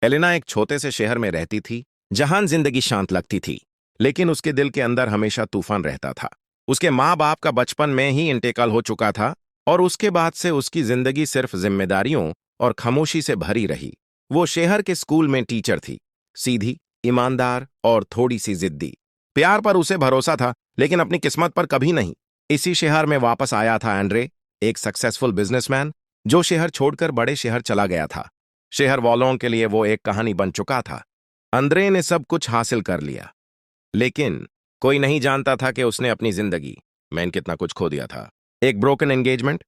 Elena एक छोटे से शहर में रहती थी जहां जिंदगी शांत लगती थी, लेकिन उसके दिल के अंदर हमेशा तूफान रहता था। उसके माँ बाप का बचपन में ही इंतकाल हो चुका था और उसके बाद से उसकी जिंदगी सिर्फ जिम्मेदारियों और खामोशी से भरी रही। वो शहर के स्कूल में टीचर थी, सीधी, ईमानदार और थोड़ी सी जिद्दी। प्यार पर उसे भरोसा था, लेकिन अपनी किस्मत पर कभी नहीं। इसी शहर में वापस आया था एंड्रे, एक सक्सेसफुल बिजनेसमैन जो शहर छोड़कर बड़े शहर चला गया था। शहर वालों के लिए वो एक कहानी बन चुका था। अंद्रे ने सब कुछ हासिल कर लिया, लेकिन कोई नहीं जानता था कि उसने अपनी जिंदगी में कितना कुछ खो दिया था। एक ब्रोकन एंगेजमेंट,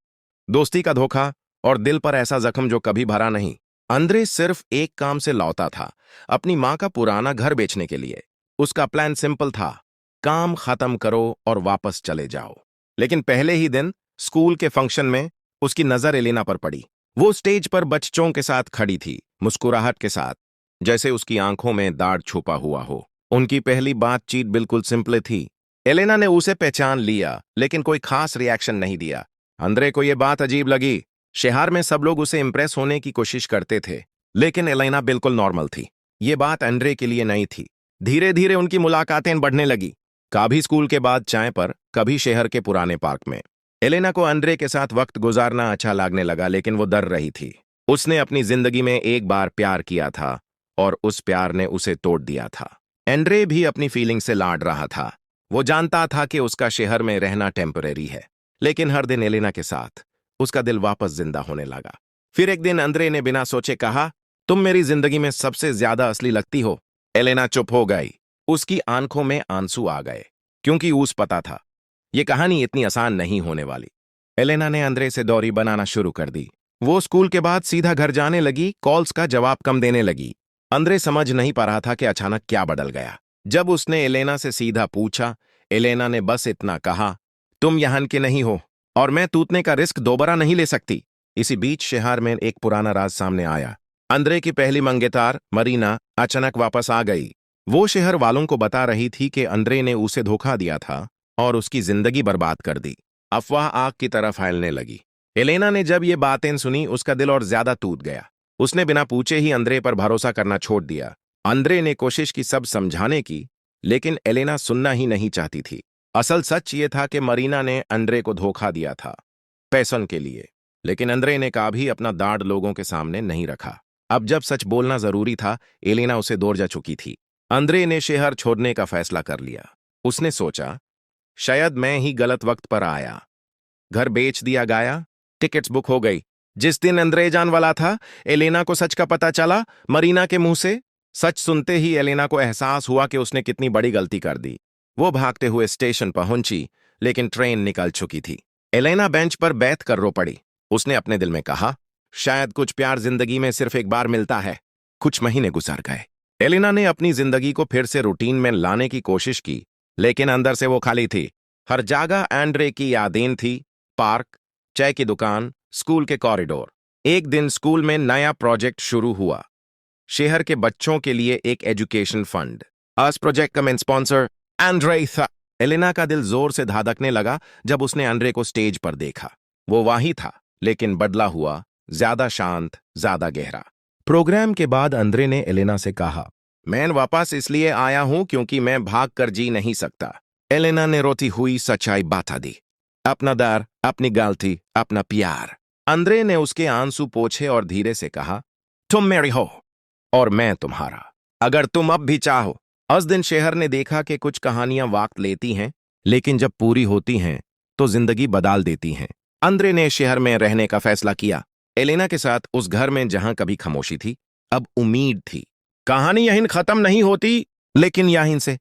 दोस्ती का धोखा और दिल पर ऐसा जख्म जो कभी भरा नहीं। अंद्रे सिर्फ एक काम से लौटा था, अपनी माँ का पुराना घर बेचने के लिए। उसका प्लान सिंपल था, काम खत्म करो और वापस चले जाओ। लेकिन पहले ही दिन स्कूल के फंक्शन में उसकी नजर एलेना पर पड़ी। वो स्टेज पर बच्चों के साथ खड़ी थी, मुस्कुराहट के साथ, जैसे उसकी आंखों में दाढ़ छुपा हुआ हो। उनकी पहली बातचीत बिल्कुल सिंपल थी। एलेना ने उसे पहचान लिया, लेकिन कोई खास रिएक्शन नहीं दिया। अंद्रे को यह बात अजीब लगी। शहर में सब लोग उसे इंप्रेस होने की कोशिश करते थे, लेकिन एलेना बिल्कुल नॉर्मल थी। ये बात अंद्रे के लिए नई थी। धीरे धीरे उनकी मुलाकातें बढ़ने लगी, कभी स्कूल के बाद चाय पर, कभी शहर के पुराने पार्क में। एलेना को अंद्रे के साथ वक्त गुजारना अच्छा लगने लगा, लेकिन वो डर रही थी। उसने अपनी जिंदगी में एक बार प्यार किया था और उस प्यार ने उसे तोड़ दिया था। एंड्रे भी अपनी फीलिंग से लाड रहा था। वो जानता था कि उसका शहर में रहना टेम्परेरी है, लेकिन हर दिन एलेना के साथ उसका दिल वापस जिंदा होने लगा। फिर एक दिन अंद्रे ने बिना सोचे कहा, तुम मेरी जिंदगी में सबसे ज्यादा असली लगती हो। एलेना चुप हो गई। उसकी आंखों में आंसू आ गए, क्योंकि उस पता था ये कहानी इतनी आसान नहीं होने वाली। एलेना ने अंद्रे से दूरी बनाना शुरू कर दी। वो स्कूल के बाद सीधा घर जाने लगी, कॉल्स का जवाब कम देने लगी। अंद्रे समझ नहीं पा रहा था कि अचानक क्या बदल गया। जब उसने एलेना से सीधा पूछा, एलेना ने बस इतना कहा, तुम यहाँ के नहीं हो और मैं टूटने का रिस्क दोबारा नहीं ले सकती। इसी बीच शहर में एक पुराना राज सामने आया। अंद्रे की पहली मंगेतार मरीना अचानक वापस आ गई। वो शहर वालों को बता रही थी कि अंद्रे ने उसे धोखा दिया था और उसकी जिंदगी बर्बाद कर दी। अफवाह आग की तरह फैलने लगी। एलेना ने जब ये बातें सुनी, उसका दिल और ज्यादा टूट गया। उसने बिना पूछे ही अंद्रे पर भरोसा करना छोड़ दिया। अंद्रे ने कोशिश की सब समझाने की, लेकिन एलेना सुनना ही नहीं चाहती थी। असल सच ये था कि मरीना ने अंद्रे को धोखा दिया था, पैसों के लिए। लेकिन अंद्रे ने कभी अपना दाढ़ लोगों के सामने नहीं रखा। अब जब सच बोलना जरूरी था, एलेना उसे दूर जा चुकी थी। अंद्रे ने शहर छोड़ने का फैसला कर लिया। उसने सोचा, शायद मैं ही गलत वक्त पर आया। घर बेच दिया गया, टिकट्स बुक हो गई। जिस दिन अंद्रे जान वाला था, एलेना को सच का पता चला मरीना के मुंह से। सच सुनते ही एलेना को एहसास हुआ कि उसने कितनी बड़ी गलती कर दी। वो भागते हुए स्टेशन पहुंची, लेकिन ट्रेन निकल चुकी थी। एलेना बेंच पर बैठ कर रो पड़ी। उसने अपने दिल में कहा, शायद कुछ प्यार जिंदगी में सिर्फ एक बार मिलता है। कुछ महीने गुजर गए। एलेना ने अपनी जिंदगी को फिर से रूटीन में लाने की कोशिश की, लेकिन अंदर से वो खाली थी। हर जगह एंड्रे की यादें थी, पार्क, चाय की दुकान, स्कूल के कॉरिडोर। एक दिन स्कूल में नया प्रोजेक्ट शुरू हुआ, शहर के बच्चों के लिए एक एजुकेशन फंड। इस प्रोजेक्ट का मेन स्पॉन्सर एंड्रे था। एलेना का दिल जोर से धड़कने लगा जब उसने एंड्रे को स्टेज पर देखा। वो वही था, लेकिन बदला हुआ, ज्यादा शांत, ज्यादा गहरा। प्रोग्राम के बाद एंड्रे ने एलेना से कहा, मैं वापस इसलिए आया हूं क्योंकि मैं भाग कर जी नहीं सकता। एलेना ने रोती हुई सच्चाई बता दी, अपना डर, अपनी गलती, अपना प्यार। एंड्रे ने उसके आंसू पोंछे और धीरे से कहा, तुम मेरी हो और मैं तुम्हारा, अगर तुम अब भी चाहो। उस दिन शहर ने देखा कि कुछ कहानियां वक्त लेती हैं, लेकिन जब पूरी होती हैं तो जिंदगी बदल देती हैं। एंड्रे ने शहर में रहने का फैसला किया, एलेना के साथ उस घर में जहां कभी खामोशी थी, अब उम्मीद थी। कहानी यहीं खत्म नहीं होती, लेकिन यहीं से